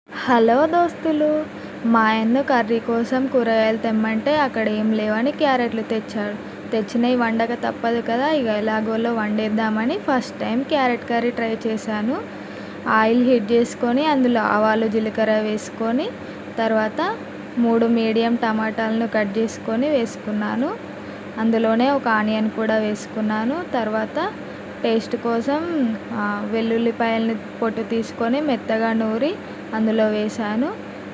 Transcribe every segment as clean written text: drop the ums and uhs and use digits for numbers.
Hello దోస్తులు, మా ఆయన కర్రీ కోసం కూరగాయలు తెమ్మంటే అక్కడ ఏం లేవని క్యారెట్లు తెచ్చాడు. తెచ్చినవి వండక తప్పదు కదా, ఇక ఎలాగోలో వండేద్దామని first time carrot curry try చేశాను. ఆయిల్ హీట్ చేసుకొని అందులో ఆవాలు జీలకర్ర వేసుకొని తర్వాత 3 మీడియం టమాటాలను కట్ చేసుకొని వేసుకున్నాను. అందులోనే ఒక ఆనియన్ కూడా వేసుకున్నాను. తర్వాత టేస్ట్ కోసం వెల్లుల్లిపాయలని పొట్టు తీసుకొని మెత్తగా నూరి అందులో వేసాను.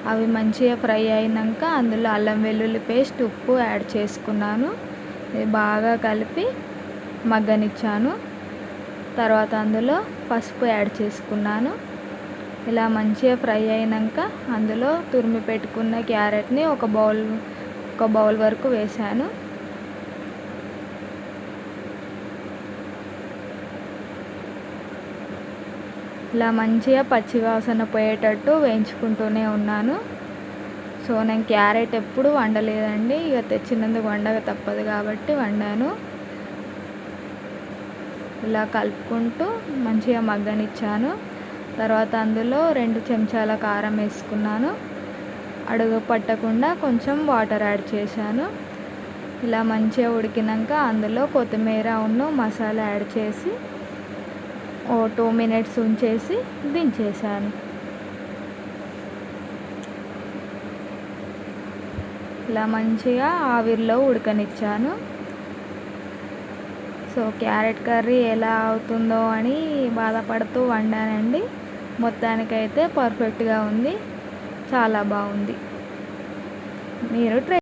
అవి మంచిగా ఫ్రై అయినాక అందులో అల్లం వెల్లుల్లి పేస్ట్, ఉప్పు యాడ్ చేసుకున్నాను. ఇది బాగా కలిపి మగ్గనిచ్చాను. తర్వాత అందులో పసుపు యాడ్ చేసుకున్నాను. ఇలా మంచిగా ఫ్రై అయినాక అందులో తురిమి పెట్టుకున్న క్యారెట్ని ఒక బౌల్ వరకు వేసాను. ఇలా మంచిగా పచ్చివాసన పోయేటట్టు వేయించుకుంటూనే ఉన్నాను. సో నేను క్యారెట్ ఎప్పుడు వండలేదండి, ఇక తెచ్చినందుకు వండక తప్పదు కాబట్టి వండాను. ఇలా కలుపుకుంటూ మంచిగా మగ్గనిచ్చాను. తర్వాత అందులో 2 చెంచాల కారం వేసుకున్నాను. అడుగు పట్టకుండా కొంచెం వాటర్ యాడ్ చేశాను. ఇలా మంచిగా ఉడికినాక అందులో కొత్తిమీర మసాలా యాడ్ చేసి 2 మినిట్స్ ఉంచేసి దించేసాను. ఇలా మంచిగా ఆవిరిలో ఉడకనిచ్చాను. సో క్యారెట్ కర్రీ ఎలా అవుతుందో అని బాధపడుతూ వండానండి. మొత్తానికైతే పర్ఫెక్ట్గా ఉంది, చాలా బాగుంది. మీరు ట్రై